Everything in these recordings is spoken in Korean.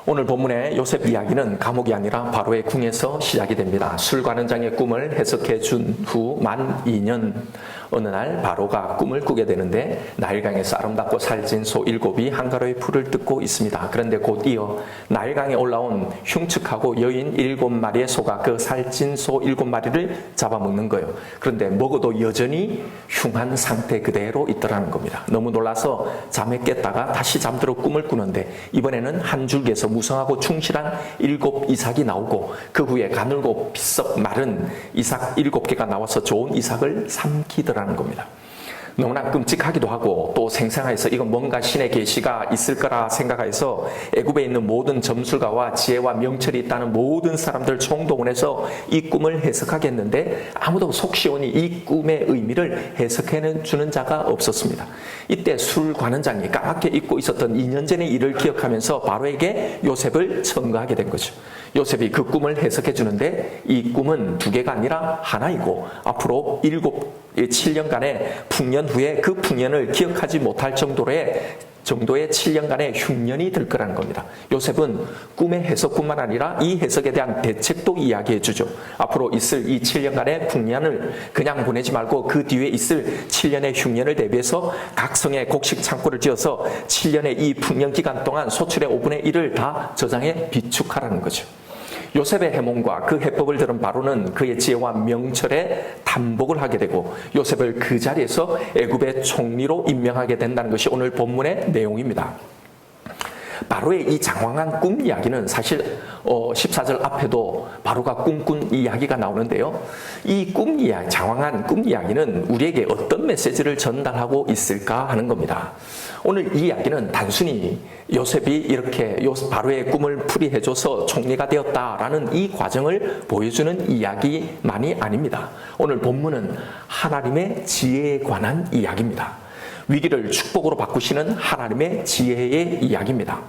오늘 본문의 요셉 이야기는 감옥이 아니라 바로의 궁에서 시작이 됩니다. 술관원장의 꿈을 해석해 준 후 만 2년 어느 날 바로가 꿈을 꾸게 되는데 나일강에서 아름답고 살찐 소 7이 한가로이 풀을 뜯고 있습니다. 그런데 곧 이어 나일강에 올라온 흉측하고 여인 7마리의 소가 그 살찐 소 7마리를 잡아먹는 거예요. 그런데 먹어도 여전히 흉한 상태 그대로 있더라는 겁니다. 너무 놀라서 잠에 깼다가 다시 잠들어 꿈을 꾸는데 이번에는 한 줄기에서 무성하고 충실한 7 이삭이 나오고 그 후에 가늘고 비썩 마른 이삭 7개가 나와서 좋은 이삭을 삼키더라는 겁니다. 너무나 끔찍하기도 하고 또 생생해서 이건 뭔가 신의 계시가 있을 거라 생각해서 애굽에 있는 모든 점술가와 지혜와 명철이 있다는 모든 사람들 총동원해서 이 꿈을 해석하겠는데 아무도 속 시원히 이 꿈의 의미를 해석해 주는 자가 없었습니다. 이때 술관원장이 까맣게 잊고 있었던 2년 전의 일을 기억하면서 바로에게 요셉을 청구하게 된 거죠. 요셉이 그 꿈을 해석해 주는데 이 꿈은 2개가 아니라 하나이고 앞으로 7년간의 풍년 후에 그 풍년을 기억하지 못할 정도의 7년간의 흉년이 될 거라는 겁니다. 요셉은 꿈의 해석뿐만 아니라 이 해석에 대한 대책도 이야기해 주죠. 앞으로 있을 이 7년간의 풍년을 그냥 보내지 말고 그 뒤에 있을 7년의 흉년을 대비해서 각 성에 곡식 창고를 지어서 7년의 이 풍년 기간 동안 소출의 5분의 1을 다 저장해 비축하라는 거죠. 요셉의 해몽과 그 해법을 들은 바로는 그의 지혜와 명철에 단복을 하게 되고 요셉을 그 자리에서 애굽의 총리로 임명하게 된다는 것이 오늘 본문의 내용입니다. 바로의 이 장황한 꿈 이야기는 사실 14절 앞에도 바로가 꿈꾼 이야기가 나오는데요. 이 꿈 이야기, 장황한 꿈 이야기는 우리에게 어떤 메시지를 전달하고 있을까 하는 겁니다. 오늘 이 이야기는 단순히 요셉이 이렇게 바로의 꿈을 풀이해줘서 총리가 되었다라는 이 과정을 보여주는 이야기만이 아닙니다. 오늘 본문은 하나님의 지혜에 관한 이야기입니다. 위기를 축복으로 바꾸시는 하나님의 지혜의 이야기입니다.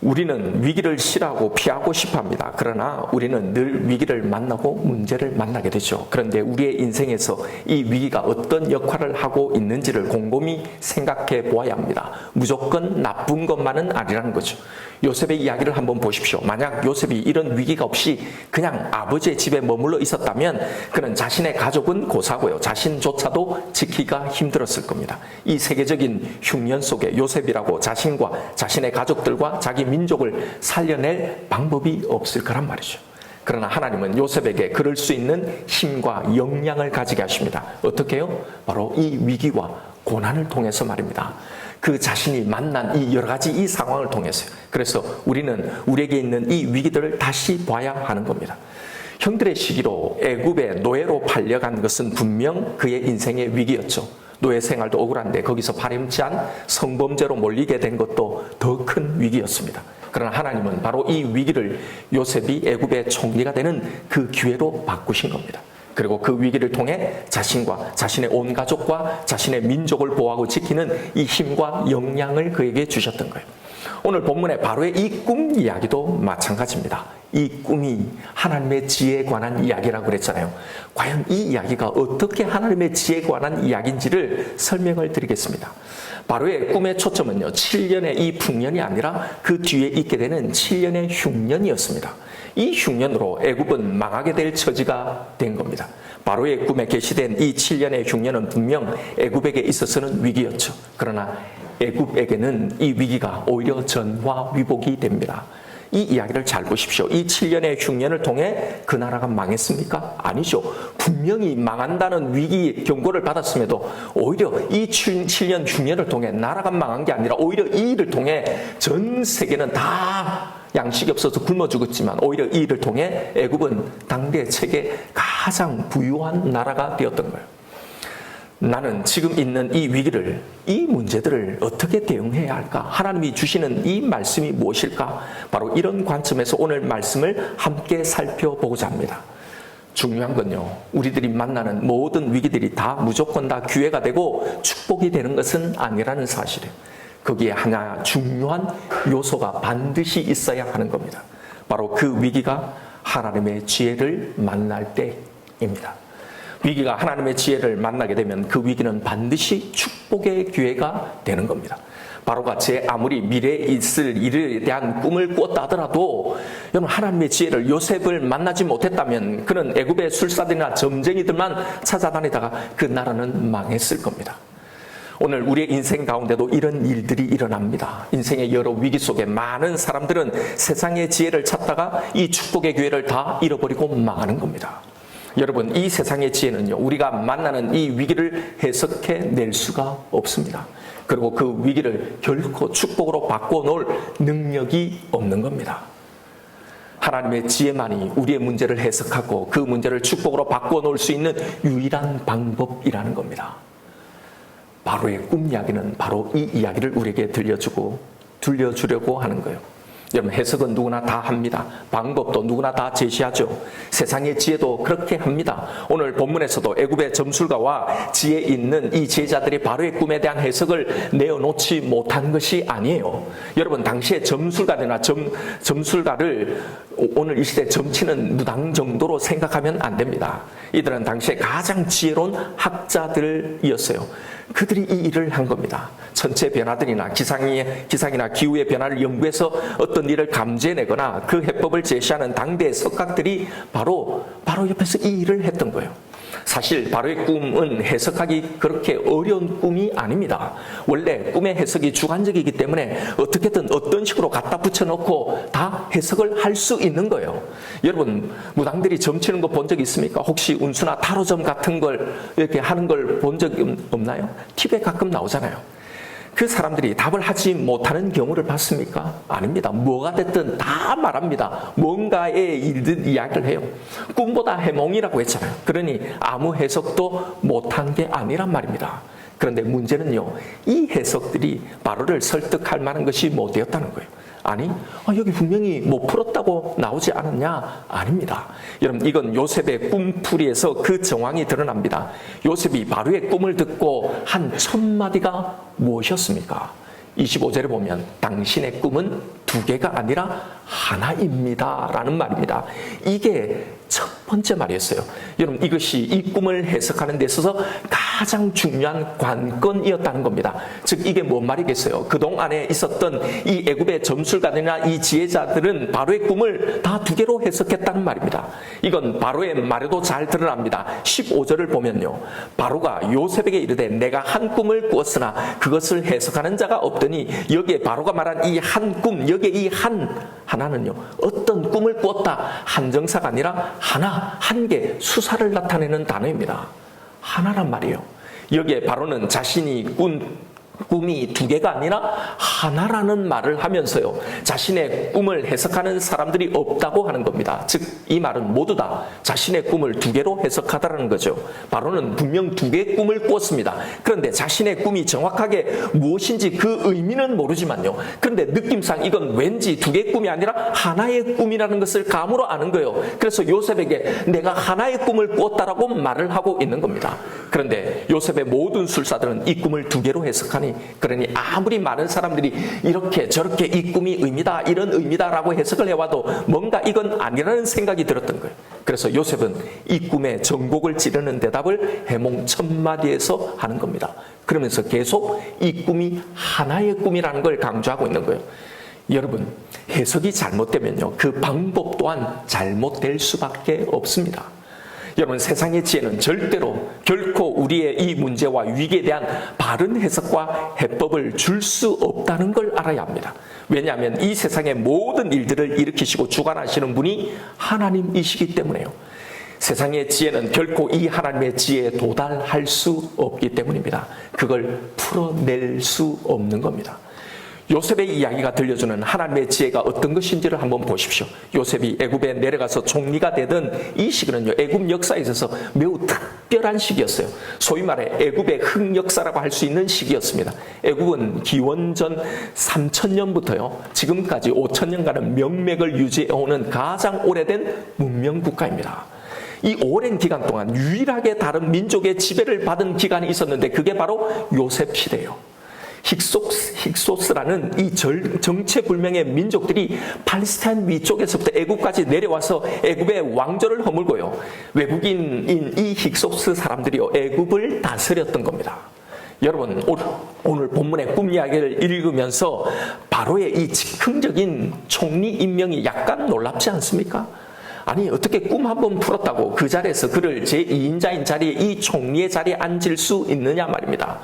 우리는 위기를 싫어하고 피하고 싶어합니다. 그러나 우리는 늘 위기를 만나고 문제를 만나게 되죠. 그런데 우리의 인생에서 이 위기가 어떤 역할을 하고 있는지를 곰곰이 생각해 보아야 합니다. 무조건 나쁜 것만은 아니라는 거죠. 요셉의 이야기를 한번 보십시오. 만약 요셉이 이런 위기가 없이 그냥 아버지의 집에 머물러 있었다면 그는 자신의 가족은 고사고요. 자신조차도 지키기가 힘들었을 겁니다. 이 세계적인 흉년 속에 요셉이라고 자신과 자신의 가족들과 자기 민족을 살려낼 방법이 없을 거란 말이죠. 그러나 하나님은 요셉에게 그럴 수 있는 힘과 역량을 가지게 하십니다. 어떻게 해요? 바로 이 위기와 고난을 통해서 말입니다. 그 자신이 만난 이 여러 가지 이 상황을 통해서요. 그래서 우리는 우리에게 있는 이 위기들을 다시 봐야 하는 겁니다. 형들의 시기로 애굽의 노예로 팔려간 것은 분명 그의 인생의 위기였죠. 노예 생활도 억울한데 거기서 파렴치한 성범죄로 몰리게 된 것도 더 큰 위기였습니다. 그러나 하나님은 바로 이 위기를 요셉이 애굽의 총리가 되는 그 기회로 바꾸신 겁니다. 그리고 그 위기를 통해 자신과 자신의 온 가족과 자신의 민족을 보호하고 지키는 이 힘과 역량을 그에게 주셨던 거예요. 오늘 본문의 바로의 이 꿈 이야기도 마찬가지입니다. 이 꿈이 하나님의 지혜에 관한 이야기라고 그랬잖아요. 과연 이 이야기가 어떻게 하나님의 지혜에 관한 이야기인지를 설명을 드리겠습니다. 바로의 꿈의 초점은요, 7년의 이 풍년이 아니라 그 뒤에 있게 되는 7년의 흉년이었습니다. 이 흉년으로 애굽은 망하게 될 처지가 된 겁니다. 바로의 꿈에 게시된 이 7년의 흉년은 분명 애굽에게 있어서는 위기였죠. 그러나 애굽에게는 이 위기가 오히려 전화위복이 됩니다. 이 이야기를 잘 보십시오. 이 7년의 흉년을 통해 그 나라가 망했습니까? 아니죠. 분명히 망한다는 위기 경고를 받았음에도 오히려 이 7년 흉년을 통해 나라가 망한 게 아니라 오히려 이 일을 통해 전 세계는 다 양식이 없어서 굶어 죽었지만 오히려 이 일을 통해 애굽은 당대 세계 가장 부유한 나라가 되었던 거예요. 나는 지금 있는 이 위기를, 이 문제들을 어떻게 대응해야 할까? 하나님이 주시는 이 말씀이 무엇일까? 바로 이런 관점에서 오늘 말씀을 함께 살펴보고자 합니다. 중요한 건요, 우리들이 만나는 모든 위기들이 다 무조건 다 기회가 되고 축복이 되는 것은 아니라는 사실이에요. 거기에 하나 중요한 요소가 반드시 있어야 하는 겁니다. 바로 그 위기가 하나님의 지혜를 만날 때입니다. 위기가 하나님의 지혜를 만나게 되면 그 위기는 반드시 축복의 기회가 되는 겁니다. 바로가 제 아무리 미래에 있을 일에 대한 꿈을 꾸었다 하더라도 여러분 하나님의 지혜를 요셉을 만나지 못했다면 그는 애굽의 술사들이나 점쟁이들만 찾아다니다가 그 나라는 망했을 겁니다. 오늘 우리의 인생 가운데도 이런 일들이 일어납니다. 인생의 여러 위기 속에 많은 사람들은 세상의 지혜를 찾다가 이 축복의 기회를 다 잃어버리고 망하는 겁니다. 여러분, 이 세상의 지혜는요, 우리가 만나는 이 위기를 해석해 낼 수가 없습니다. 그리고 그 위기를 결코 축복으로 바꿔놓을 능력이 없는 겁니다. 하나님의 지혜만이 우리의 문제를 해석하고 그 문제를 축복으로 바꿔놓을 수 있는 유일한 방법이라는 겁니다. 바로의 꿈 이야기는 바로 이 이야기를 우리에게 들려주려고 하는 거예요. 여러분, 해석은 누구나 다 합니다. 방법도 누구나 다 제시하죠. 세상의 지혜도 그렇게 합니다. 오늘 본문에서도 애굽의 점술가와 지혜 있는 이 제자들이 바로의 꿈에 대한 해석을 내어놓지 못한 것이 아니에요. 여러분, 당시에 점술가들이나 점술가를 오늘 이 시대 점치는 무당 정도로 생각하면 안 됩니다. 이들은 당시에 가장 지혜로운 학자들이었어요. 그들이 이 일을 한 겁니다. 천체 변화들이나 기상이나 기후의 변화를 연구해서 어떤 일을 감지해내거나 그 해법을 제시하는 당대의 석학들이 바로 옆에서 이 일을 했던 거예요. 사실 바로의 꿈은 해석하기 그렇게 어려운 꿈이 아닙니다. 원래 꿈의 해석이 주관적이기 때문에 어떻게든 어떤 식으로 갖다 붙여놓고 다 해석을 할 수 있는 거예요. 여러분, 무당들이 점치는 거 본 적 있습니까? 혹시 운수나 타로점 같은 걸 이렇게 하는 걸 본 적 없나요? TV에 가끔 나오잖아요. 그 사람들이 답을 하지 못하는 경우를 봤습니까? 아닙니다. 뭐가 됐든 다 말합니다. 뭔가의 일든 이야기를 해요. 꿈보다 해몽이라고 했잖아요. 그러니 아무 해석도 못한 게 아니란 말입니다. 그런데 문제는요, 이 해석들이 바로를 설득할 만한 것이 못 되었다는 거예요. 아니, 여기 분명히 못 풀었다고 나오지 않았냐? 아닙니다. 여러분, 이건 요셉의 꿈풀이에서 그 정황이 드러납니다. 요셉이 바로의 꿈을 듣고 한 1000마디가 무엇이었습니까? 25절에 보면 당신의 꿈은 2개가 아니라 하나입니다 라는 말입니다. 이게 첫 번째 말이었어요. 여러분, 이것이 이 꿈을 해석하는 데 있어서 가장 중요한 관건이었다는 겁니다. 즉 이게 뭔 말이겠어요? 그동안에 있었던 이 애굽의 점술가들이나 이 지혜자들은 바로의 꿈을 다 2개로 해석했다는 말입니다. 이건 바로의 말에도 잘 드러납니다. 15절을 보면요, 바로가 요셉에게 이르되 내가 한 꿈을 꾸었으나 그것을 해석하는 자가 없더니, 여기에 바로가 말한 이 한 꿈, 여기에 이 하나는요, 어떤 꿈을 꾸었다, 한정사가 아니라 한 개, 수사를 나타내는 단어입니다. 하나란 말이에요. 여기에 바로는 자신이 꿈이 2개가 아니라 하나라는 말을 하면서요, 자신의 꿈을 해석하는 사람들이 없다고 하는 겁니다. 즉 이 말은 모두 다 자신의 꿈을 2개로 해석하다라는 거죠. 바로는 분명 2개의 꿈을 꾸었습니다. 그런데 자신의 꿈이 정확하게 무엇인지 그 의미는 모르지만요, 그런데 느낌상 이건 왠지 2개의 꿈이 아니라 하나의 꿈이라는 것을 감으로 아는 거예요. 그래서 요셉에게 내가 하나의 꿈을 꾸었다라고 말을 하고 있는 겁니다. 그런데 요셉의 모든 술사들은 이 꿈을 2개로 해석하니, 그러니 아무리 많은 사람들이 이렇게 저렇게 이 꿈이 의미다, 이런 의미다라고 해석을 해와도 뭔가 이건 아니라는 생각이 들었던 거예요. 그래서 요셉은 이 꿈의 전곡을 찌르는 대답을 해몽 1000마디에서 하는 겁니다. 그러면서 계속 이 꿈이 하나의 꿈이라는 걸 강조하고 있는 거예요. 여러분, 해석이 잘못되면요, 그 방법 또한 잘못될 수밖에 없습니다. 여러분, 세상의 지혜는 결코 우리의 이 문제와 위기에 대한 바른 해석과 해법을 줄 수 없다는 걸 알아야 합니다. 왜냐하면 이 세상의 모든 일들을 일으키시고 주관하시는 분이 하나님이시기 때문에요. 세상의 지혜는 결코 이 하나님의 지혜에 도달할 수 없기 때문입니다. 그걸 풀어낼 수 없는 겁니다. 요셉의 이야기가 들려주는 하나님의 지혜가 어떤 것인지를 한번 보십시오. 요셉이 애굽에 내려가서 총리가 되던 이 시기는요, 애굽 역사에 있어서 매우 특별한 시기였어요. 소위 말해 애굽의 흑역사라고 할 수 있는 시기였습니다. 애굽은 기원전 3000년부터요 지금까지 5000년간은 명맥을 유지해오는 가장 오래된 문명 국가입니다. 이 오랜 기간 동안 유일하게 다른 민족의 지배를 받은 기간이 있었는데 그게 바로 요셉 시대예요. 힉소스라는 이 정체불명의 민족들이 팔레스타인 위쪽에서부터 애굽까지 내려와서 애굽의 왕조를 허물고요. 외국인인 이 힉소스 사람들이요, 애굽을 다스렸던 겁니다. 여러분, 오늘 본문의 꿈 이야기를 읽으면서 바로의 이 즉흥적인 총리 임명이 약간 놀랍지 않습니까? 아니, 어떻게 꿈 한번 풀었다고 그 자리에서 그를 제2인자인 자리에, 이 총리의 자리에 앉을 수 있느냐 말입니다.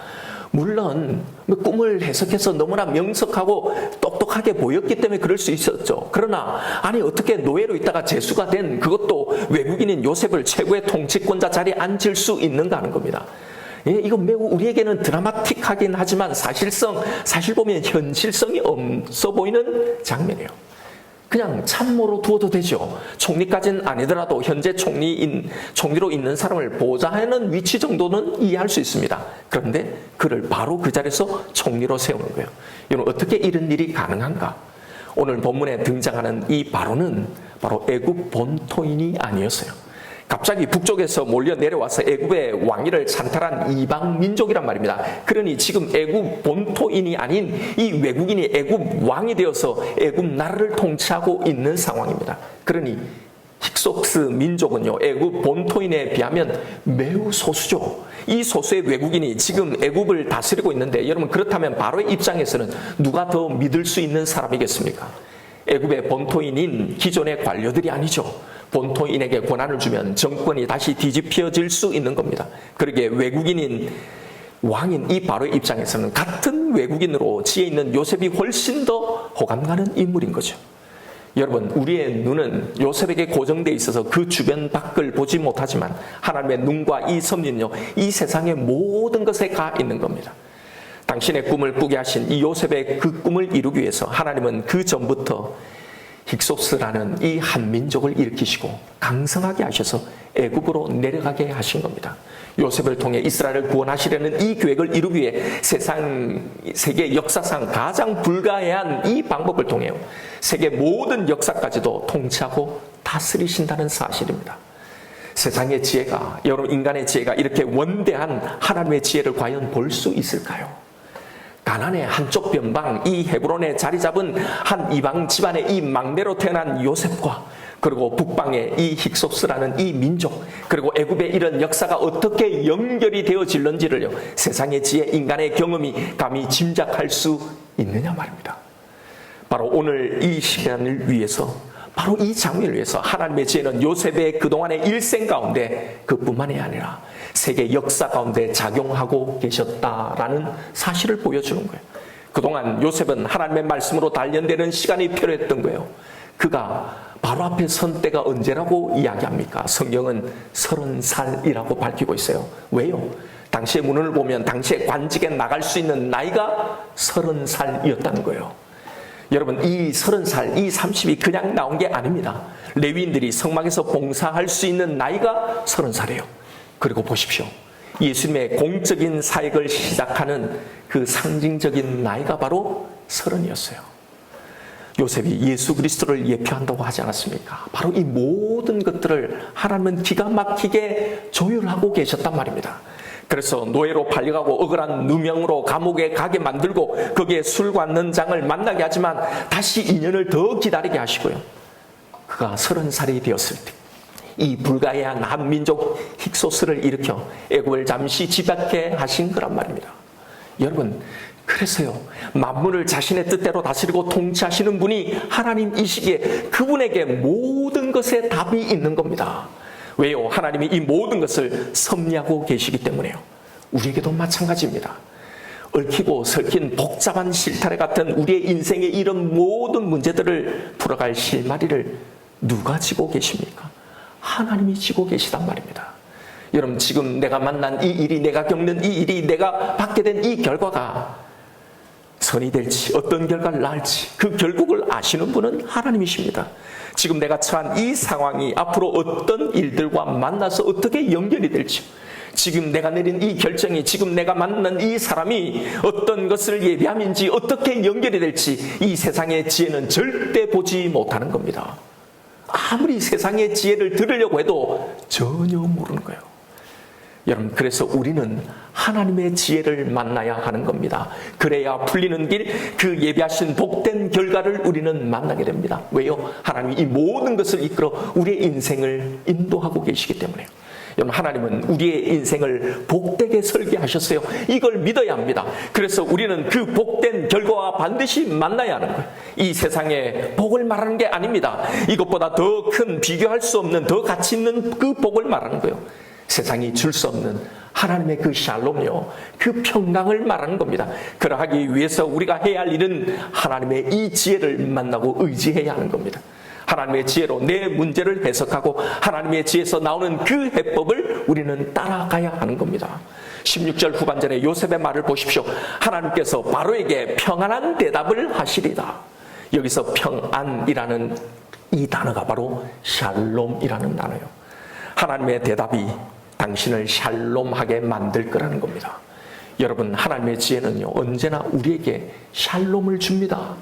물론 꿈을 해석해서 너무나 명석하고 똑똑하게 보였기 때문에 그럴 수 있었죠. 그러나 아니, 어떻게 노예로 있다가 제수가 된, 그것도 외국인인 요셉을 최고의 통치권자 자리에 앉을 수 있는가 하는 겁니다. 예, 이건 매우 우리에게는 드라마틱하긴 하지만 사실 보면 현실성이 없어 보이는 장면이에요. 그냥 참모로 두어도 되죠. 총리까지는 아니더라도 현재 총리로 있는 사람을 보좌하는 위치 정도는 이해할 수 있습니다. 그런데 그를 바로 그 자리에서 총리로 세우는 거예요. 여러분, 어떻게 이런 일이 가능한가? 오늘 본문에 등장하는 이 바로는 바로 애굽 본토인이 아니었어요. 갑자기 북쪽에서 몰려 내려와서 애굽의 왕위를 찬탈한 이방 민족이란 말입니다. 그러니 지금 애굽 본토인이 아닌 이 외국인이 애굽 왕이 되어서 애굽 나라를 통치하고 있는 상황입니다. 그러니 힉소스 민족은요, 애굽 본토인에 비하면 매우 소수죠. 이 소수의 외국인이 지금 애굽을 다스리고 있는데, 여러분, 그렇다면 바로의 입장에서는 누가 더 믿을 수 있는 사람이겠습니까? 애굽의 본토인인 기존의 관료들이 아니죠. 본토인에게 권한을 주면 정권이 다시 뒤집혀질 수 있는 겁니다. 그러기에 외국인인 왕인 이 바로의 입장에서는 같은 외국인으로 지혜 있는 요셉이 훨씬 더 호감 가는 인물인 거죠. 여러분, 우리의 눈은 요셉에게 고정되어 있어서 그 주변 밖을 보지 못하지만 하나님의 눈과 이 섭리는요, 이 세상의 모든 것에 가 있는 겁니다. 당신의 꿈을 꾸게 하신 이 요셉의 그 꿈을 이루기 위해서 하나님은 그 전부터 힉소스라는 이 한 민족을 일으키시고 강성하게 하셔서 애굽으로 내려가게 하신 겁니다. 요셉을 통해 이스라엘을 구원하시려는 이 계획을 이루기 위해 세계 역사상 가장 불가해한 이 방법을 통해 세계 모든 역사까지도 통치하고 다스리신다는 사실입니다. 세상의 지혜가, 여러분, 인간의 지혜가 이렇게 원대한 하나님의 지혜를 과연 볼 수 있을까요? 가나안의 한쪽 변방, 이 헤브론에 자리 잡은 한 이방 집안의 이 막내로 태어난 요셉과, 그리고 북방의 이 힉소스라는 이 민족, 그리고 애굽의 이런 역사가 어떻게 연결이 되어질는지를요, 세상의 지혜, 인간의 경험이 감히 짐작할 수 있느냐 말입니다. 바로 오늘 이 시간을 위해서, 바로 이 장면을 위해서 하나님의 지혜는 요셉의 그동안의 일생 가운데 그뿐만이 아니라 세계 역사 가운데 작용하고 계셨다라는 사실을 보여주는 거예요. 그동안 요셉은 하나님의 말씀으로 단련되는 시간이 필요했던 거예요. 그가 바로 앞에 선 때가 언제라고 이야기합니까? 성경은 30살이라고 밝히고 있어요. 왜요? 당시의 문헌을 보면 당시에 관직에 나갈 수 있는 나이가 30살이었다는 거예요. 여러분, 이 30살, 이 30이 그냥 나온 게 아닙니다. 레위인들이 성막에서 봉사할 수 있는 나이가 30살이에요. 그리고 보십시오. 예수님의 공적인 사역을 시작하는 그 상징적인 나이가 바로 30이었어요. 요셉이 예수 그리스도를 예표한다고 하지 않았습니까? 바로 이 모든 것들을 하나님은 기가 막히게 조율하고 계셨단 말입니다. 그래서 노예로 팔려가고 억울한 누명으로 감옥에 가게 만들고 거기에 술과 는장을 만나게 하지만 다시 2년을 더 기다리게 하시고요. 그가 30살이 되었을 때 이 불가해한 한민족 힉소스를 일으켜 애굽을 잠시 지배하게 하신 거란 말입니다. 여러분, 그래서요, 만물을 자신의 뜻대로 다스리고 통치하시는 분이 하나님이시기에 그분에게 모든 것에 답이 있는 겁니다. 왜요? 하나님이 이 모든 것을 섭리하고 계시기 때문에요. 우리에게도 마찬가지입니다. 얽히고 설킨 복잡한 실타래 같은 우리의 인생의 이런 모든 문제들을 풀어갈 실마리를 누가 지고 계십니까? 하나님이 지고 계시단 말입니다. 여러분, 지금 내가 만난 이 일이, 내가 겪는 이 일이, 내가 받게 된 이 결과가 선이 될지 어떤 결과를 낳을지 그 결국을 아시는 분은 하나님이십니다. 지금 내가 처한 이 상황이 앞으로 어떤 일들과 만나서 어떻게 연결이 될지, 지금 내가 내린 이 결정이, 지금 내가 만난 이 사람이 어떤 것을 예비함인지, 어떻게 연결이 될지 이 세상의 지혜는 절대 보지 못하는 겁니다. 아무리 세상의 지혜를 들으려고 해도 전혀 모르는 거예요. 여러분, 그래서 우리는 하나님의 지혜를 만나야 하는 겁니다. 그래야 풀리는 길, 그 예비하신 복된 결과를 우리는 만나게 됩니다. 왜요? 하나님이 이 모든 것을 이끌어 우리의 인생을 인도하고 계시기 때문에요. 여러분, 하나님은 우리의 인생을 복되게 설계하셨어요. 이걸 믿어야 합니다. 그래서 우리는 그 복된 결과와 반드시 만나야 하는 거예요. 이 세상의 복을 말하는 게 아닙니다. 이것보다 더 큰, 비교할 수 없는, 더 가치 있는 그 복을 말하는 거예요. 세상이 줄 수 없는 하나님의 그 샬롬이요, 그 평강을 말하는 겁니다. 그러하기 위해서 우리가 해야 할 일은 하나님의 이 지혜를 만나고 의지해야 하는 겁니다. 하나님의 지혜로 내 문제를 해석하고 하나님의 지혜에서 나오는 그 해법을 우리는 따라가야 하는 겁니다. 16절 후반절에 요셉의 말을 보십시오. 하나님께서 바로에게 평안한 대답을 하시리다. 여기서 평안이라는 이 단어가 바로 샬롬이라는 단어예요. 하나님의 대답이 당신을 샬롬하게 만들 거라는 겁니다. 여러분, 하나님의 지혜는요, 언제나 우리에게 샬롬을 줍니다.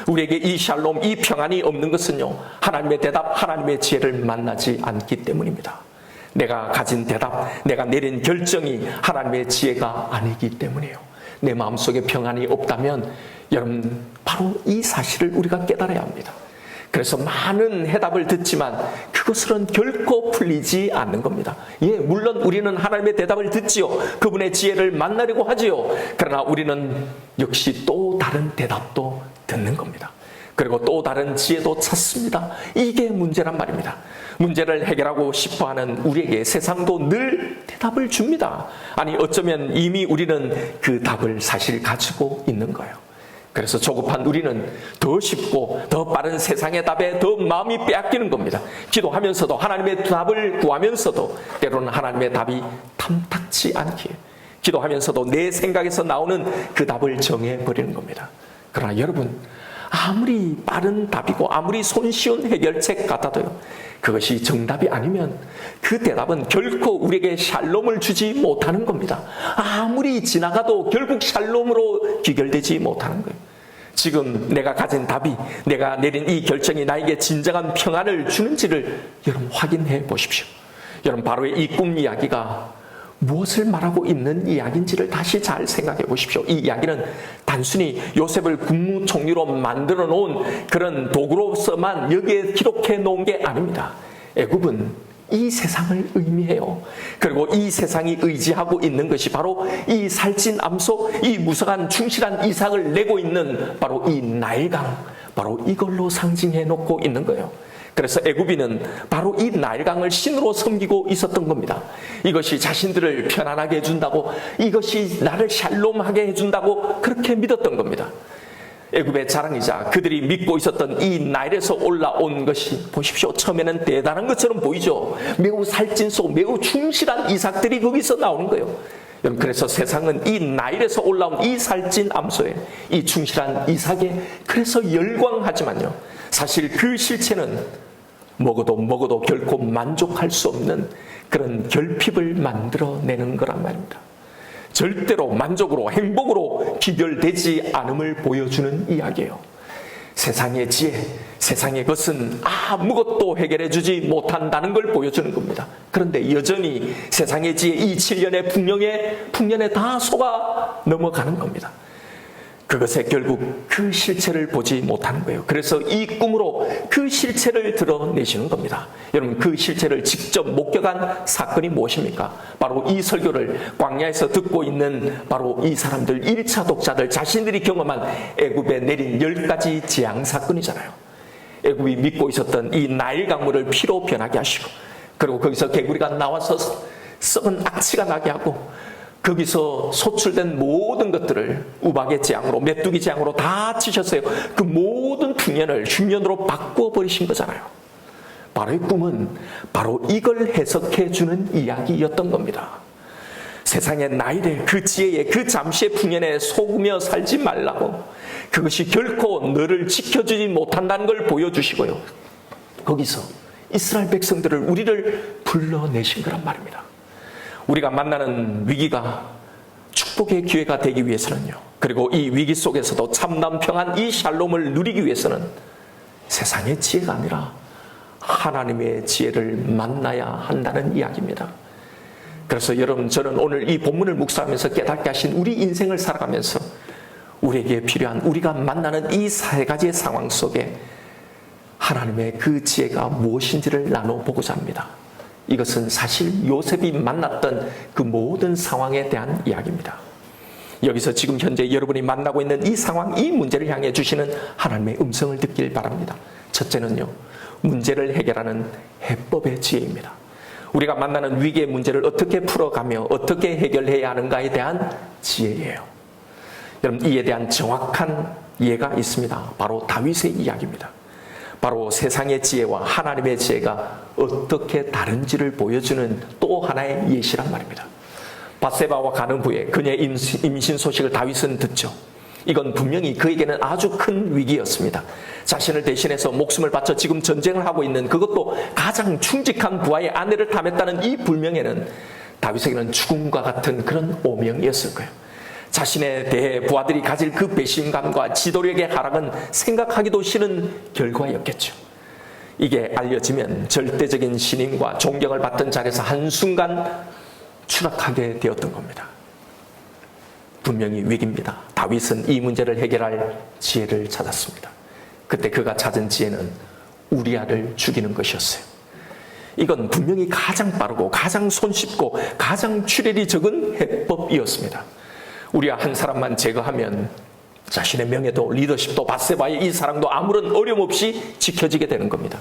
우리에게 이 샬롬, 이 평안이 없는 것은요, 하나님의 대답, 하나님의 지혜를 만나지 않기 때문입니다. 내가 가진 대답, 내가 내린 결정이 하나님의 지혜가 아니기 때문이에요. 내 마음속에 평안이 없다면 여러분, 바로 이 사실을 우리가 깨달아야 합니다. 그래서 많은 해답을 듣지만 그것으로는 결코 풀리지 않는 겁니다. 예, 물론 우리는 하나님의 대답을 듣지요. 그분의 지혜를 만나려고 하지요. 그러나 우리는 역시 또 다른 대답도 듣는 겁니다. 그리고 또 다른 지혜도 찾습니다. 이게 문제란 말입니다. 문제를 해결하고 싶어하는 우리에게 세상도 늘 대답을 줍니다. 아니, 어쩌면 이미 우리는 그 답을 사실 가지고 있는 거예요. 그래서 조급한 우리는 더 쉽고 더 빠른 세상의 답에 더 마음이 빼앗기는 겁니다. 기도하면서도 하나님의 답을 구하면서도 때로는 하나님의 답이 탐탁치 않기에 기도하면서도 내 생각에서 나오는 그 답을 정해버리는 겁니다. 그러나 여러분, 아무리 빠른 답이고 아무리 손쉬운 해결책 같아도요, 그것이 정답이 아니면 그 대답은 결코 우리에게 샬롬을 주지 못하는 겁니다. 아무리 지나가도 결국 샬롬으로 귀결되지 못하는 거예요. 지금 내가 가진 답이, 내가 내린 이 결정이 나에게 진정한 평안을 주는지를 여러분 확인해 보십시오. 여러분, 바로의 이 꿈 이야기가 무엇을 말하고 있는 이야기인지를 다시 잘 생각해 보십시오. 이 이야기는 단순히 요셉을 국무총리로 만들어 놓은 그런 도구로서만 여기에 기록해 놓은 게 아닙니다. 애굽은 이 세상을 의미해요. 그리고 이 세상이 의지하고 있는 것이 바로 이 살찐 암소, 이 무성한 충실한 이삭을 내고 있는 바로 이 나일강, 바로 이걸로 상징해 놓고 있는 거예요. 그래서 애굽인은 바로 이 나일강을 신으로 섬기고 있었던 겁니다. 이것이 자신들을 편안하게 해준다고, 이것이 나를 샬롬하게 해준다고 그렇게 믿었던 겁니다. 애굽의 자랑이자 그들이 믿고 있었던 이 나일에서 올라온 것이 보십시오. 처음에는 대단한 것처럼 보이죠. 매우 살찐소, 매우 충실한 이삭들이 거기서 나오는 거예요. 여러분, 그래서 세상은 이 나일에서 올라온 이 살찐 암소에, 이 충실한 이삭에 그래서 열광하지만요, 사실 그 실체는 먹어도 결코 만족할 수 없는 그런 결핍을 만들어내는 거란 말입니다. 절대로 만족으로, 행복으로 비결되지 않음을 보여주는 이야기예요. 세상의 지혜, 세상의 것은 아무것도 해결해 주지 못한다는 걸 보여주는 겁니다. 그런데 여전히 세상의 지혜, 이 7년의 풍년에 다 속아 넘어가는 겁니다. 그것에 결국 그 실체를 보지 못하는 거예요. 그래서 이 꿈으로 그 실체를 드러내시는 겁니다. 여러분, 그 실체를 직접 목격한 사건이 무엇입니까? 바로 이 설교를 광야에서 듣고 있는 바로 이 사람들, 1차 독자들 자신들이 경험한 애굽에 내린 10가지 재앙 사건이잖아요. 애굽이 믿고 있었던 이 나일 강물을 피로 변하게 하시고, 그리고 거기서 개구리가 나와서 썩은 악취가 나게 하고, 거기서 소출된 모든 것들을 우박의 재앙으로, 메뚜기 재앙으로 다 치셨어요. 그 모든 풍년을 흉년으로 바꿔버리신 거잖아요. 바로의 꿈은 바로 이걸 해석해주는 이야기였던 겁니다. 세상의 나일의 그 지혜의 그 잠시의 풍년에 속으며 살지 말라고, 그것이 결코 너를 지켜주지 못한다는 걸 보여주시고요, 거기서 이스라엘 백성들을, 우리를 불러내신 거란 말입니다. 우리가 만나는 위기가 축복의 기회가 되기 위해서는요, 그리고 이 위기 속에서도 참담 평안, 이 샬롬을 누리기 위해서는 세상의 지혜가 아니라 하나님의 지혜를 만나야 한다는 이야기입니다. 그래서 여러분, 저는 오늘 이 본문을 묵상하면서 깨닫게 하신 우리 인생을 살아가면서 우리에게 필요한, 우리가 만나는 이 세 가지의 상황 속에 하나님의 그 지혜가 무엇인지를 나눠보고자 합니다. 이것은 사실 요셉이 만났던 그 모든 상황에 대한 이야기입니다. 여기서 지금 현재 여러분이 만나고 있는 이 상황, 이 문제를 향해 주시는 하나님의 음성을 듣길 바랍니다. 첫째는요, 문제를 해결하는 해법의 지혜입니다. 우리가 만나는 위기의 문제를 어떻게 풀어가며 어떻게 해결해야 하는가에 대한 지혜예요. 여러분, 이에 대한 정확한 이해가 있습니다. 바로 다윗의 이야기입니다. 바로 세상의 지혜와 하나님의 지혜가 어떻게 다른지를 보여주는 또 하나의 예시란 말입니다. 밧세바와 가는 후에 그녀의 임신 소식을 다윗은 듣죠. 이건 분명히 그에게는 아주 큰 위기였습니다. 자신을 대신해서 목숨을 바쳐 지금 전쟁을 하고 있는, 그것도 가장 충직한 부하의 아내를 탐했다는 이 불명예는 다윗에게는 죽음과 같은 그런 오명이었을 거예요. 자신에 대해 부하들이 가질 그 배신감과 지도력의 하락은 생각하기도 싫은 결과였겠죠. 이게 알려지면 절대적인 신임과 존경을 받던 자리에서 한순간 추락하게 되었던 겁니다. 분명히 위기입니다. 다윗은 이 문제를 해결할 지혜를 찾았습니다. 그때 그가 찾은 지혜는 우리아를 죽이는 것이었어요. 이건 분명히 가장 빠르고 가장 손쉽고 가장 출혈이 적은 해법이었습니다. 우리아 한 사람만 제거하면 자신의 명예도 리더십도 밧세바의 이 사랑도 아무런 어려움 없이 지켜지게 되는 겁니다.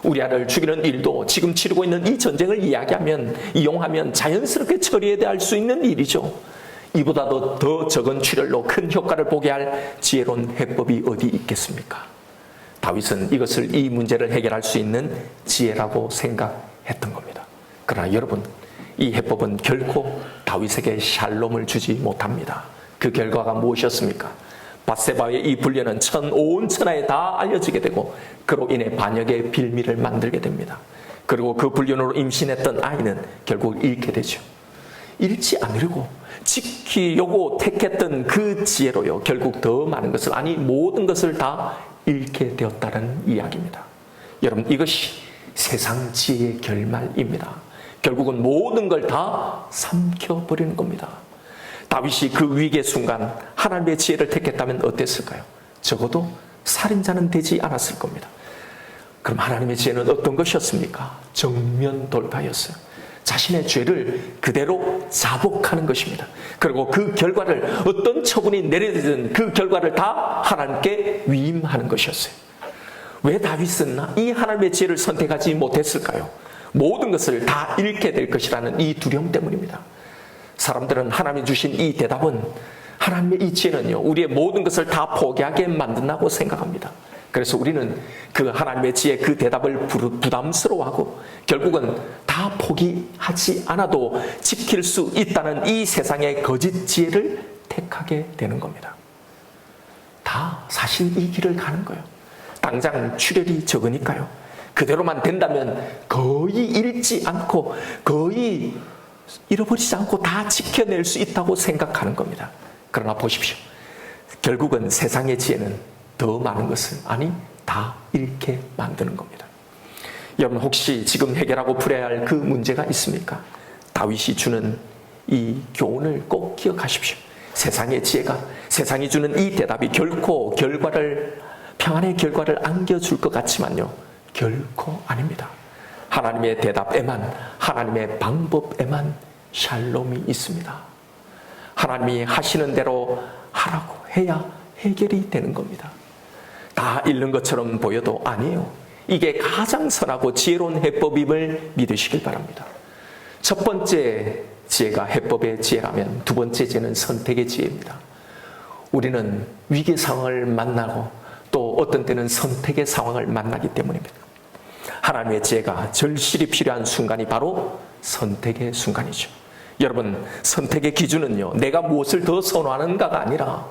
우리아를 죽이는 일도 지금 치르고 있는 이 전쟁을 이용하면 자연스럽게 처리해야 할 수 있는 일이죠. 이보다도 더 적은 출혈로 큰 효과를 보게 할 지혜로운 해법이 어디 있겠습니까? 다윗은 이것을, 이 문제를 해결할 수 있는 지혜라고 생각했던 겁니다. 그러나 여러분, 이 해법은 결코 다윗에게 샬롬을 주지 못합니다. 그 결과가 무엇이었습니까? 밧세바의 이 불륜은 온 천하에 다 알려지게 되고 그로 인해 반역의 빌미를 만들게 됩니다. 그리고 그 불륜으로 임신했던 아이는 결국 잃게 되죠. 잃지 않으려고 지키려고 택했던 그 지혜로요, 결국 더 많은 것을, 아니 모든 것을 다 잃게 되었다는 이야기입니다. 여러분, 이것이 세상 지혜의 결말입니다. 결국은 모든 걸 다 삼켜버리는 겁니다. 다윗이 그 위기의 순간 하나님의 지혜를 택했다면 어땠을까요? 적어도 살인자는 되지 않았을 겁니다. 그럼 하나님의 지혜는 어떤 것이었습니까? 정면 돌파였어요. 자신의 죄를 그대로 자복하는 것입니다. 그리고 그 결과를, 어떤 처분이 내려지든 그 결과를 다 하나님께 위임하는 것이었어요. 왜 다윗은 이 하나님의 지혜를 선택하지 못했을까요? 모든 것을 다 잃게 될 것이라는 이 두려움 때문입니다. 사람들은 하나님이 주신 이 대답은, 하나님의 이 지혜는요, 우리의 모든 것을 다 포기하게 만든다고 생각합니다. 그래서 우리는 그 하나님의 지혜, 그 대답을 부담스러워하고 결국은 다 포기하지 않아도 지킬 수 있다는 이 세상의 거짓 지혜를 택하게 되는 겁니다. 다 사실 이 길을 가는 거예요. 당장 출혈이 적으니까요. 그대로만 된다면 거의 잃지 않고 거의 잃어버리지 않고 다 지켜낼 수 있다고 생각하는 겁니다. 그러나 보십시오. 결국은 세상의 지혜는 더 많은 것을, 아니 다 잃게 만드는 겁니다. 여러분, 혹시 지금 해결하고 풀어야 할 그 문제가 있습니까? 다윗이 주는 이 교훈을 꼭 기억하십시오. 세상의 지혜가, 세상이 주는 이 대답이 결코 평안의 결과를 안겨줄 것 같지만요, 결코 아닙니다. 하나님의 대답에만, 하나님의 방법에만 샬롬이 있습니다. 하나님이 하시는 대로 하라고 해야 해결이 되는 겁니다. 다 잃는 것처럼 보여도 아니에요. 이게 가장 선하고 지혜로운 해법임을 믿으시길 바랍니다. 첫 번째 지혜가 해법의 지혜라면 두 번째 지혜는 선택의 지혜입니다. 우리는 위기 상황을 만나고 또 어떤 때는 선택의 상황을 만나기 때문입니다. 하나님의 지혜가 절실히 필요한 순간이 바로 선택의 순간이죠. 여러분, 선택의 기준은요, 내가 무엇을 더 선호하는가가 아니라,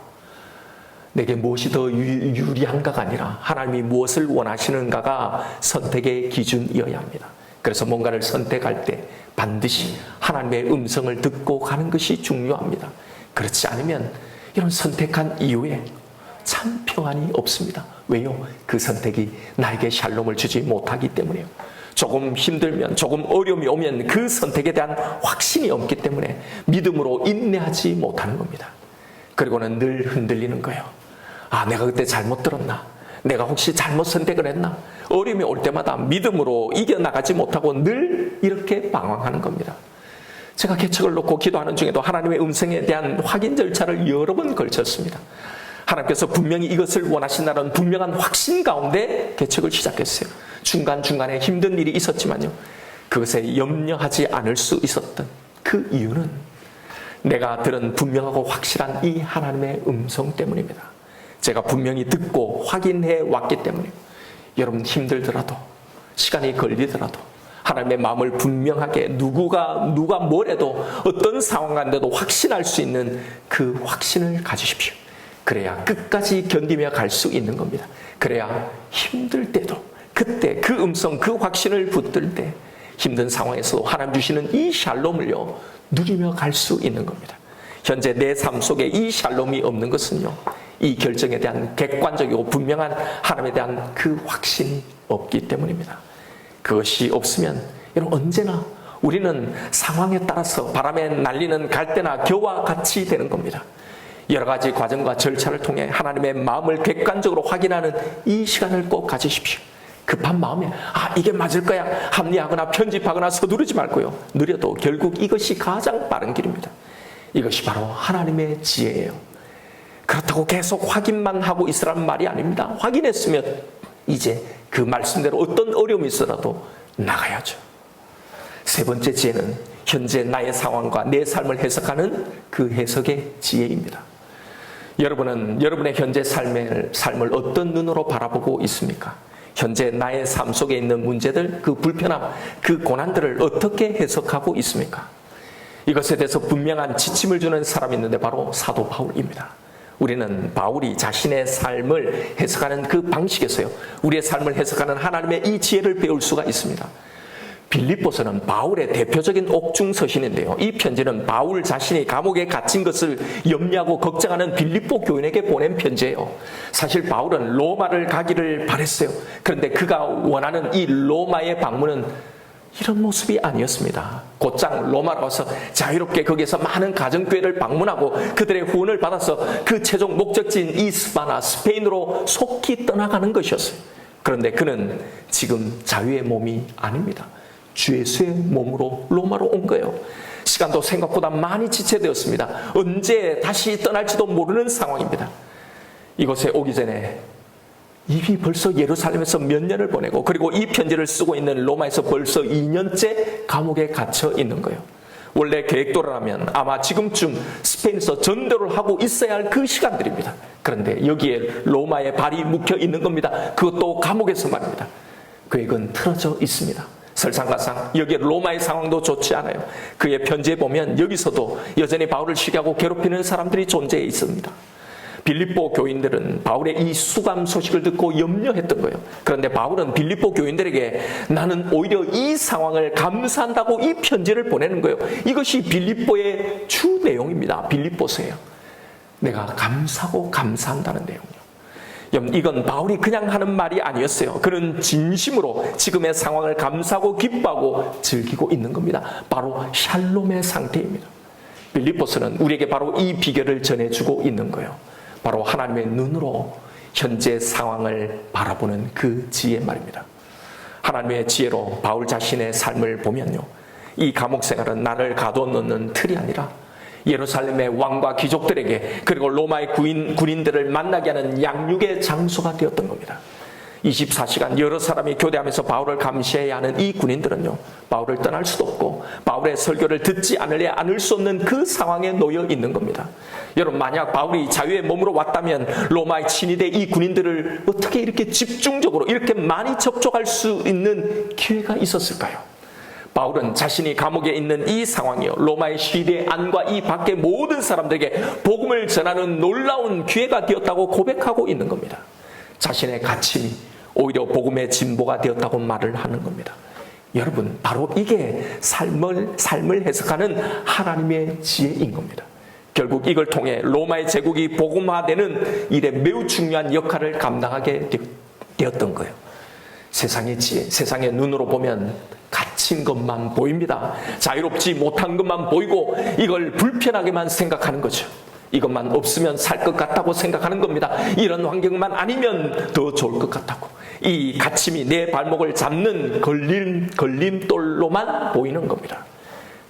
내게 무엇이 더 유리한가가 아니라 하나님이 무엇을 원하시는가가 선택의 기준이어야 합니다. 그래서 뭔가를 선택할 때 반드시 하나님의 음성을 듣고 가는 것이 중요합니다. 그렇지 않으면 이런 선택한 이후에 참 평안이 없습니다. 왜요? 그 선택이 나에게 샬롬을 주지 못하기 때문이에요. 조금 힘들면, 조금 어려움이 오면 그 선택에 대한 확신이 없기 때문에 믿음으로 인내하지 못하는 겁니다. 그리고는 늘 흔들리는 거예요. 아, 내가 그때 잘못 들었나? 내가 혹시 잘못 선택을 했나? 어려움이 올 때마다 믿음으로 이겨나가지 못하고 늘 이렇게 방황하는 겁니다. 제가 개척을 놓고 기도하는 중에도 하나님의 음성에 대한 확인 절차를 여러 번 걸쳤습니다. 하나님께서 분명히 이것을 원하신다는 분명한 확신 가운데 개척을 시작했어요. 중간중간에 힘든 일이 있었지만요, 그것에 염려하지 않을 수 있었던 그 이유는 내가 들은 분명하고 확실한 이 하나님의 음성 때문입니다. 제가 분명히 듣고 확인해 왔기 때문에 여러분 힘들더라도, 시간이 걸리더라도 하나님의 마음을 분명하게 누가 뭐래도 어떤 상황 가운데도 확신할 수 있는 그 확신을 가지십시오. 그래야 끝까지 견디며 갈 수 있는 겁니다. 그래야 힘들 때도 그때 그 음성, 그 확신을 붙들 때 힘든 상황에서 하나님 주시는 이 샬롬을요 누리며 갈 수 있는 겁니다. 현재 내 삶 속에 이 샬롬이 없는 것은요, 이 결정에 대한 객관적이고 분명한 하나님에 대한 그 확신이 없기 때문입니다. 그것이 없으면 여러분 언제나 우리는 상황에 따라서 바람에 날리는 갈대나 겨와 같이 되는 겁니다. 여러 가지 과정과 절차를 통해 하나님의 마음을 객관적으로 확인하는 이 시간을 꼭 가지십시오. 급한 마음에 이게 맞을 거야 합리하거나 편집하거나 서두르지 말고요, 느려도 결국 이것이 가장 빠른 길입니다. 이것이 바로 하나님의 지혜예요. 그렇다고 계속 확인만 하고 있으라는 말이 아닙니다. 확인했으면 이제 그 말씀대로 어떤 어려움이 있어도 나가야죠. 세 번째 지혜는 현재 나의 상황과 내 삶을 해석하는 그 해석의 지혜입니다. 여러분은 여러분의 현재 삶을 어떤 눈으로 바라보고 있습니까? 현재 나의 삶 속에 있는 문제들, 그 불편함, 그 고난들을 어떻게 해석하고 있습니까? 이것에 대해서 분명한 지침을 주는 사람이 있는데 바로 사도 바울입니다. 우리는 바울이 자신의 삶을 해석하는 그 방식에서요, 우리의 삶을 해석하는 하나님의 이 지혜를 배울 수가 있습니다. 빌립보서는 바울의 대표적인 옥중서신인데요, 이 편지는 바울 자신이 감옥에 갇힌 것을 염려하고 걱정하는 빌립보 교인에게 보낸 편지예요. 사실 바울은 로마를 가기를 바랬어요. 그런데 그가 원하는 이 로마의 방문은 이런 모습이 아니었습니다. 곧장 로마로 와서 자유롭게 거기에서 많은 가정교회를 방문하고 그들의 후원을 받아서 그 최종 목적지인 이스파나, 스페인으로 속히 떠나가는 것이었어요. 그런데 그는 지금 자유의 몸이 아닙니다. 주 예수의 몸으로 로마로 온 거예요. 시간도 생각보다 많이 지체되었습니다. 언제 다시 떠날지도 모르는 상황입니다. 이곳에 오기 전에 이미 벌써 예루살렘에서 몇 년을 보내고, 그리고 이 편지를 쓰고 있는 로마에서 벌써 2년째 감옥에 갇혀 있는 거예요. 원래 계획대로라면 아마 지금쯤 스페인에서 전도를 하고 있어야 할 그 시간들입니다. 그런데 여기에 로마에 발이 묵혀 있는 겁니다. 그것도 감옥에서 말입니다. 계획은 틀어져 있습니다. 설상가상 여기에 로마의 상황도 좋지 않아요. 그의 편지에 보면 여기서도 여전히 바울을 시기하고 괴롭히는 사람들이 존재해 있습니다. 빌립보 교인들은 바울의 이 수감 소식을 듣고 염려했던 거예요. 그런데 바울은 빌립보 교인들에게 나는 오히려 이 상황을 감사한다고 이 편지를 보내는 거예요. 이것이 빌립보의 주 내용입니다. 빌립보서예요. 내가 감사하고 감사한다는 내용이요. 이건 바울이 그냥 하는 말이 아니었어요. 그는 진심으로 지금의 상황을 감사하고 기뻐하고 즐기고 있는 겁니다. 바로 샬롬의 상태입니다. 빌립보서는 우리에게 바로 이 비결을 전해주고 있는 거예요. 바로 하나님의 눈으로 현재 상황을 바라보는 그 지혜 말입니다. 하나님의 지혜로 바울 자신의 삶을 보면요, 이 감옥 생활은 나를 가둬놓는 틀이 아니라 예루살렘의 왕과 귀족들에게, 그리고 로마의 군인들을 만나게 하는 양육의 장소가 되었던 겁니다. 24시간 여러 사람이 교대하면서 바울을 감시해야 하는 이 군인들은요, 바울을 떠날 수도 없고 바울의 설교를 듣지 않을 수 없는 그 상황에 놓여 있는 겁니다. 여러분, 만약 바울이 자유의 몸으로 왔다면 로마의 친위대 이 군인들을 어떻게 이렇게 집중적으로 이렇게 많이 접촉할 수 있는 기회가 있었을까요? 바울은 자신이 감옥에 있는 이 상황이요, 로마의 시대 안과 이 밖의 모든 사람들에게 복음을 전하는 놀라운 기회가 되었다고 고백하고 있는 겁니다. 자신의 갇힘이 오히려 복음의 진보가 되었다고 말을 하는 겁니다. 여러분, 바로 이게 삶을 해석하는 하나님의 지혜인 겁니다. 결국 이걸 통해 로마의 제국이 복음화되는 일에 매우 중요한 역할을 감당하게 되었던 거예요. 세상의 지혜, 세상의 눈으로 보면 갇힌 것만 보입니다. 자유롭지 못한 것만 보이고 이걸 불편하게만 생각하는 거죠. 이것만 없으면 살 것 같다고 생각하는 겁니다. 이런 환경만 아니면 더 좋을 것 같다고. 이 갇힘이 내 발목을 잡는 걸림돌로만 보이는 겁니다.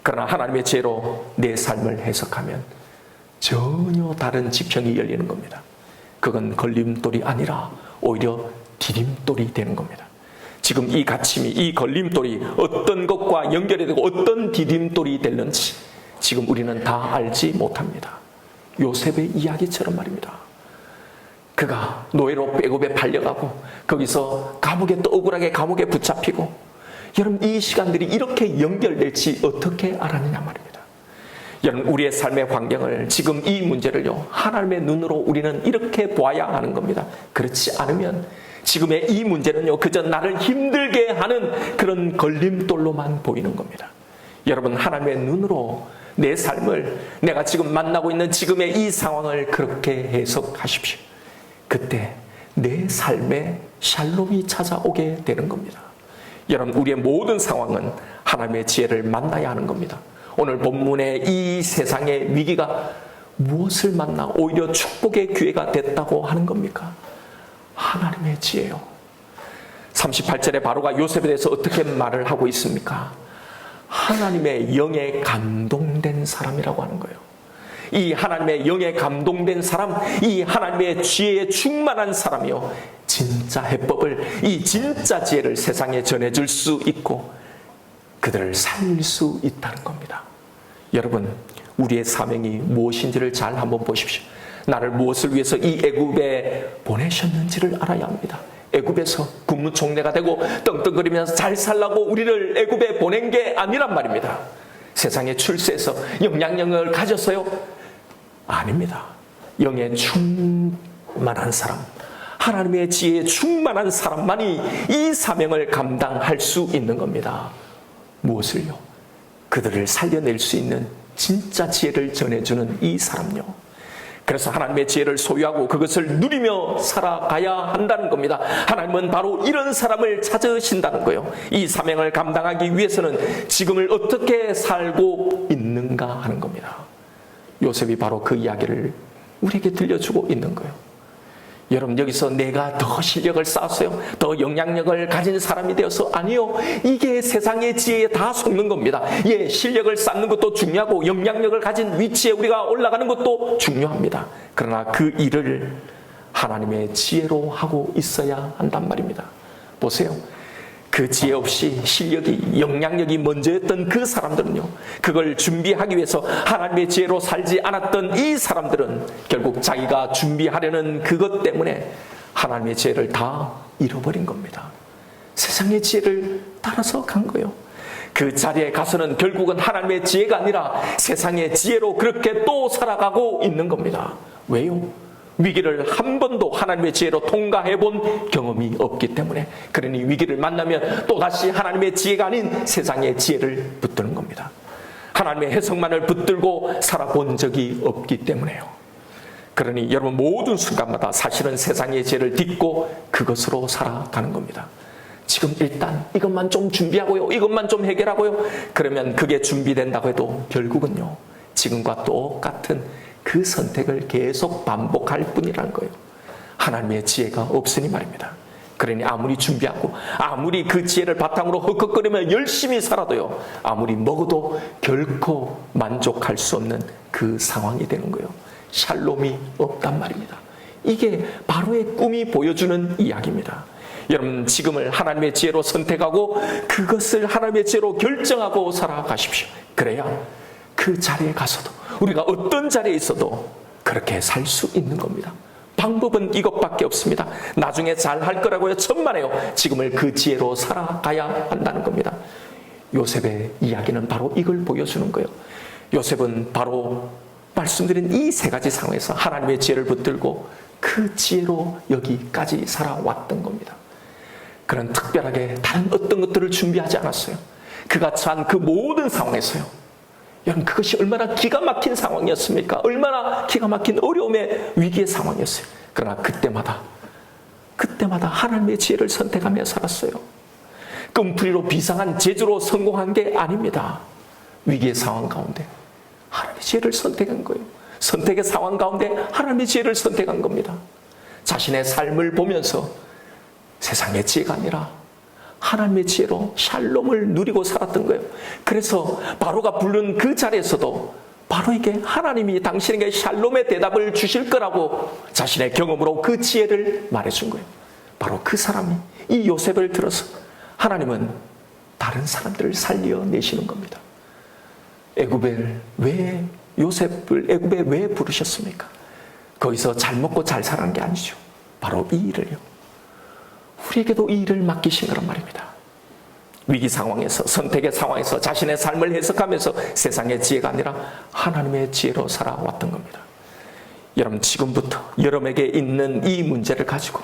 그러나 하나님의 지혜로 내 삶을 해석하면 전혀 다른 지평이 열리는 겁니다. 그건 걸림돌이 아니라 오히려 디딤돌이 되는 겁니다. 지금 이 갇힘이, 이 걸림돌이 어떤 것과 연결이 되고 어떤 디딤돌이 되는지 지금 우리는 다 알지 못합니다. 요셉의 이야기처럼 말입니다. 그가 노예로 애굽에 팔려가고 거기서 감옥에 또 억울하게 감옥에 붙잡히고, 여러분 이 시간들이 이렇게 연결될지 어떻게 알았느냐 말입니다. 여러분 우리의 삶의 환경을, 지금 이 문제를요, 하나님의 눈으로 우리는 이렇게 보아야 하는 겁니다. 그렇지 않으면 지금의 이 문제는요, 그저 나를 힘들게 하는 그런 걸림돌로만 보이는 겁니다. 여러분 하나님의 눈으로 내 삶을, 내가 지금 만나고 있는 지금의 이 상황을 그렇게 해석하십시오. 그때 내 삶에 샬롬이 찾아오게 되는 겁니다. 여러분 우리의 모든 상황은 하나님의 지혜를 만나야 하는 겁니다. 오늘 본문의 이 세상의 위기가 무엇을 만나 오히려 축복의 기회가 됐다고 하는 겁니까? 하나님의 지혜요. 38절에 바로가 요셉에 대해서 어떻게 말을 하고 있습니까? 하나님의 영에 감동된 사람이라고 하는 거예요. 이 하나님의 영에 감동된 사람, 이 하나님의 지혜에 충만한 사람이요, 진짜 해법을, 이 진짜 지혜를 세상에 전해줄 수 있고 그들을 살릴 수 있다는 겁니다. 여러분 우리의 사명이 무엇인지를 잘 한번 보십시오. 나를 무엇을 위해서 이 애굽에 보내셨는지를 알아야 합니다. 애굽에서 국무총리가 되고 떵떵거리면서 잘 살라고 우리를 애굽에 보낸 게 아니란 말입니다. 세상에 출세해서 영향력을 가졌어요? 아닙니다. 영에 충만한 사람, 하나님의 지혜에 충만한 사람만이 이 사명을 감당할 수 있는 겁니다. 무엇을요? 그들을 살려낼 수 있는 진짜 지혜를 전해주는 이 사람요. 그래서 하나님의 지혜를 소유하고 그것을 누리며 살아가야 한다는 겁니다. 하나님은 바로 이런 사람을 찾으신다는 거예요. 이 사명을 감당하기 위해서는 지금을 어떻게 살고 있는가 하는 겁니다. 요셉이 바로 그 이야기를 우리에게 들려주고 있는 거예요. 여러분 여기서 내가 더 실력을 쌓았어요, 더 영향력을 가진 사람이 되어서, 아니요, 이게 세상의 지혜에 다 속는 겁니다. 예, 실력을 쌓는 것도 중요하고 영향력을 가진 위치에 우리가 올라가는 것도 중요합니다. 그러나 그 일을 하나님의 지혜로 하고 있어야 한단 말입니다. 보세요, 그 지혜 없이 실력이, 영향력이 먼저였던 그 사람들은요, 그걸 준비하기 위해서 하나님의 지혜로 살지 않았던 이 사람들은 결국 자기가 준비하려는 그것 때문에 하나님의 지혜를 다 잃어버린 겁니다. 세상의 지혜를 따라서 간 거예요. 그 자리에 가서는 결국은 하나님의 지혜가 아니라 세상의 지혜로 그렇게 또 살아가고 있는 겁니다. 왜요? 위기를 한 번도 하나님의 지혜로 통과해 본 경험이 없기 때문에. 그러니 위기를 만나면 또다시 하나님의 지혜가 아닌 세상의 지혜를 붙드는 겁니다. 하나님의 해석만을 붙들고 살아본 적이 없기 때문에요. 그러니 여러분 모든 순간마다 사실은 세상의 지혜를 딛고 그것으로 살아가는 겁니다. 지금 일단 이것만 좀 준비하고요, 이것만 좀 해결하고요, 그러면 그게 준비된다고 해도 결국은요, 지금과 똑같은 그 선택을 계속 반복할 뿐이라는 거예요. 하나님의 지혜가 없으니 말입니다. 그러니 아무리 준비하고 아무리 그 지혜를 바탕으로 헉헉거리며 열심히 살아도요, 아무리 먹어도 결코 만족할 수 없는 그 상황이 되는 거예요. 샬롬이 없단 말입니다. 이게 바로의 꿈이 보여주는 이야기입니다. 여러분 지금을 하나님의 지혜로 선택하고 그것을 하나님의 지혜로 결정하고 살아가십시오. 그래야 그 자리에 가서도, 우리가 어떤 자리에 있어도 그렇게 살 수 있는 겁니다. 방법은 이것밖에 없습니다. 나중에 잘 할 거라고요? 천만에요. 지금을 그 지혜로 살아가야 한다는 겁니다. 요셉의 이야기는 바로 이걸 보여주는 거예요. 요셉은 바로 말씀드린 이 세 가지 상황에서 하나님의 지혜를 붙들고 그 지혜로 여기까지 살아왔던 겁니다. 그런 특별하게 다른 어떤 것들을 준비하지 않았어요. 그가 처한 그 모든 상황에서요, 여러분 그것이 얼마나 기가 막힌 상황이었습니까? 얼마나 기가 막힌 어려움의 위기의 상황이었어요. 그러나 그때마다 그때마다 하나님의 지혜를 선택하며 살았어요. 끔풀이로 비상한 재주로 성공한 게 아닙니다. 위기의 상황 가운데 하나님의 지혜를 선택한 거예요. 선택의 상황 가운데 하나님의 지혜를 선택한 겁니다. 자신의 삶을 보면서 세상의 지혜가 아니라 하나님의 지혜로 샬롬을 누리고 살았던 거예요. 그래서 바로가 부른 그 자리에서도 바로에게 하나님이 당신에게 샬롬의 대답을 주실 거라고 자신의 경험으로 그 지혜를 말해준 거예요. 바로 그 사람이 이 요셉을 들어서 하나님은 다른 사람들을 살려내시는 겁니다. 애굽에 왜 요셉을 애굽에 왜 부르셨습니까? 거기서 잘 먹고 잘 사는 게 아니죠. 바로 이 일을요. 우리에게도 이 일을 맡기신 거란 말입니다. 위기 상황에서, 선택의 상황에서 자신의 삶을 해석하면서 세상의 지혜가 아니라 하나님의 지혜로 살아왔던 겁니다. 여러분, 지금부터 여러분에게 있는 이 문제를 가지고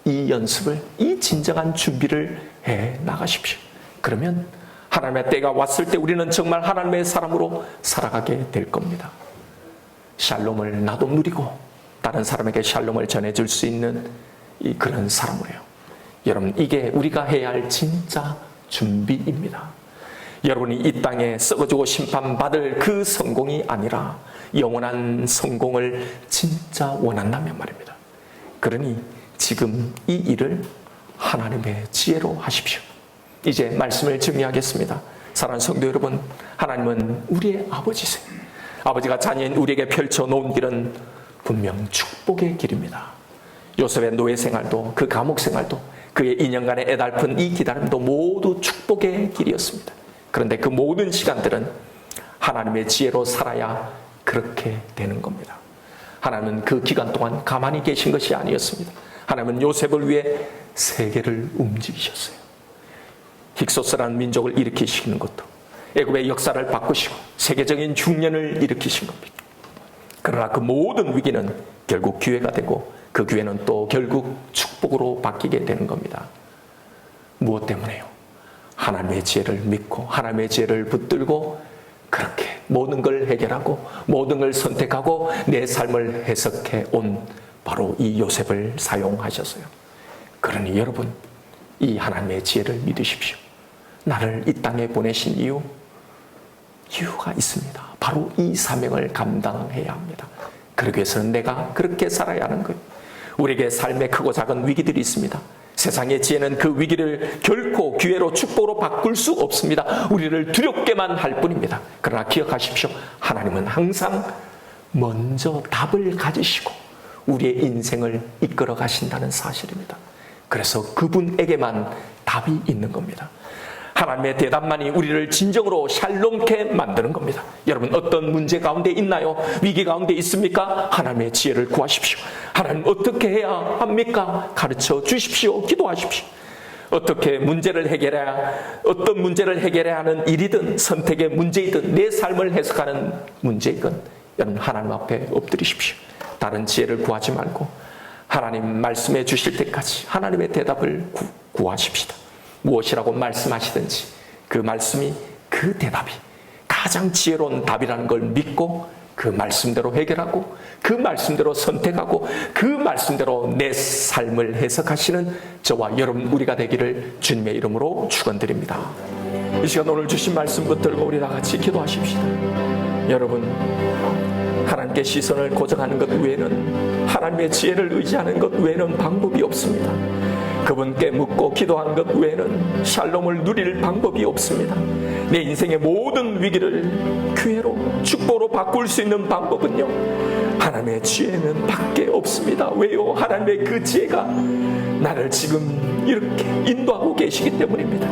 이 연습을, 이 진정한 준비를 해 나가십시오. 그러면 하나님의 때가 왔을 때 우리는 정말 하나님의 사람으로 살아가게 될 겁니다. 샬롬을 나도 누리고 다른 사람에게 샬롬을 전해줄 수 있는 그런 사람으로요. 여러분, 이게 우리가 해야 할 진짜 준비입니다. 여러분이 이 땅에 썩어지고 심판받을 그 성공이 아니라 영원한 성공을 진짜 원한다면 말입니다. 그러니 지금 이 일을 하나님의 지혜로 하십시오. 이제 말씀을 정리하겠습니다. 사랑하는 성도 여러분, 하나님은 우리의 아버지세요. 아버지가 자녀인 우리에게 펼쳐놓은 길은 분명 축복의 길입니다. 요셉의 노예 생활도 그 감옥 생활도 그의 2년간의 애달픈 이 기다림도 모두 축복의 길이었습니다. 그런데 그 모든 시간들은 하나님의 지혜로 살아야 그렇게 되는 겁니다. 하나님은 그 기간 동안 가만히 계신 것이 아니었습니다. 하나님은 요셉을 위해 세계를 움직이셨어요. 힉소스라는 민족을 일으키시는 것도 애굽의 역사를 바꾸시고 세계적인 흉년을 일으키신 겁니다. 그러나 그 모든 위기는 결국 기회가 되고 그 기회는 또 결국 축복으로 바뀌게 되는 겁니다. 무엇 때문에요? 하나님의 지혜를 믿고 하나님의 지혜를 붙들고 그렇게 모든 걸 해결하고 모든 걸 선택하고 내 삶을 해석해 온 바로 이 요셉을 사용하셨어요. 그러니 여러분, 이 하나님의 지혜를 믿으십시오. 나를 이 땅에 보내신 이유가 있습니다. 바로 이 사명을 감당해야 합니다. 그러기 위해서는 내가 그렇게 살아야 하는 거예요. 우리에게 삶의 크고 작은 위기들이 있습니다. 세상의 지혜는 그 위기를 결코 기회로 축복으로 바꿀 수 없습니다. 우리를 두렵게만 할 뿐입니다. 그러나 기억하십시오. 하나님은 항상 먼저 답을 가지시고 우리의 인생을 이끌어 가신다는 사실입니다. 그래서 그분에게만 답이 있는 겁니다. 하나님의 대답만이 우리를 진정으로 샬롬케 만드는 겁니다. 여러분, 어떤 문제 가운데 있나요? 위기 가운데 있습니까? 하나님의 지혜를 구하십시오. 하나님, 어떻게 해야 합니까? 가르쳐 주십시오. 기도하십시오. 어떻게 문제를 해결해야, 어떤 문제를 해결해야 하는 일이든 선택의 문제이든 내 삶을 해석하는 문제이건 여러분, 하나님 앞에 엎드리십시오. 다른 지혜를 구하지 말고 하나님 말씀해 주실 때까지 하나님의 대답을 구하십시다. 무엇이라고 말씀하시든지 그 말씀이, 그 대답이 가장 지혜로운 답이라는 걸 믿고 그 말씀대로 해결하고 그 말씀대로 선택하고 그 말씀대로 내 삶을 해석하시는 저와 여러분 우리가 되기를 주님의 이름으로 축원드립니다. 이 시간 오늘 주신 말씀 붙들고 우리 다 같이 기도하십시다. 여러분, 하나님께 시선을 고정하는 것 외에는, 하나님의 지혜를 의지하는 것 외에는 방법이 없습니다. 그분께 묻고 기도하는 것 외에는 샬롬을 누릴 방법이 없습니다. 내 인생의 모든 위기를 기회로 축복으로 바꿀 수 있는 방법은요, 하나님의 지혜는 밖에 없습니다. 왜요? 하나님의 그 지혜가 나를 지금 이렇게 인도하고 계시기 때문입니다.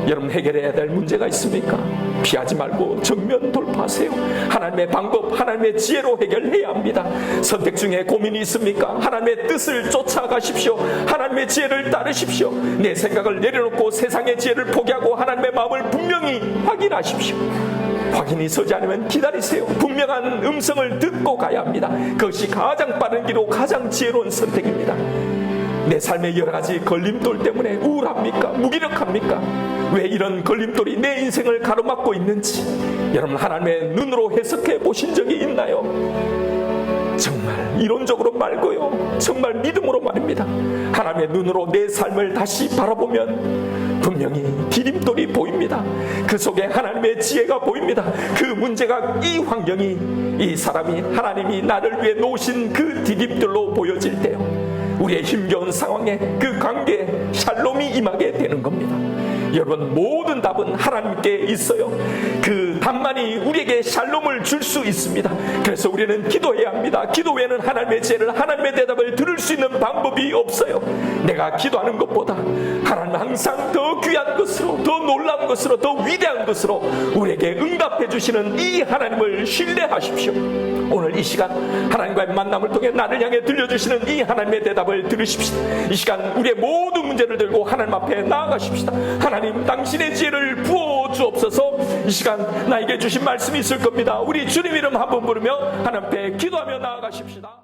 여러분, 해결해야 될 문제가 있습니까? 피하지 말고 정면 돌파하세요. 하나님의 방법, 하나님의 지혜로 해결해야 합니다. 선택 중에 고민이 있습니까? 하나님의 뜻을 쫓아가십시오. 하나님의 지혜를 따르십시오. 내 생각을 내려놓고 세상의 지혜를 포기하고 하나님의 마음을 분명히 확인하십시오. 확인이 서지 않으면 기다리세요. 분명한 음성을 듣고 가야 합니다. 그것이 가장 빠른 길이고 가장 지혜로운 선택입니다. 내 삶의 여러 가지 걸림돌 때문에 우울합니까? 무기력합니까? 왜 이런 걸림돌이 내 인생을 가로막고 있는지 여러분, 하나님의 눈으로 해석해 보신 적이 있나요? 정말 이론적으로 말고요, 정말 믿음으로 말입니다. 하나님의 눈으로 내 삶을 다시 바라보면 분명히 디딤돌이 보입니다. 그 속에 하나님의 지혜가 보입니다. 그 문제가, 이 환경이, 이 사람이 하나님이 나를 위해 놓으신 그 디딤돌로 보여질 때요, 우리의 힘겨운 상황에 그 관계에 샬롬이 임하게 되는 겁니다. 여러분, 모든 답은 하나님께 있어요. 그 답만이 우리에게 샬롬을 줄 수 있습니다. 그래서 우리는 기도해야 합니다. 기도 외에는 하나님의 지혜를, 하나님의 대답을 들을 수 있는 방법이 없어요. 내가 기도하는 것보다 하나님은 항상 더 귀한 것으로, 더 놀라운 것으로, 더 위대한 것으로 우리에게 응답해 주시는 이 하나님을 신뢰하십시오. 오늘 이 시간 하나님과의 만남을 통해 나를 향해 들려주시는 이 하나님의 대답을 들으십시다. 이 시간 우리의 모든 문제를 들고 하나님 앞에 나아가십시다. 하나님, 당신의 지혜를 부어 주옵소서. 이 시간 나에게 주신 말씀이 있을 겁니다. 우리 주님 이름 한번 부르며 하나님 앞에 기도하며 나아가십시다.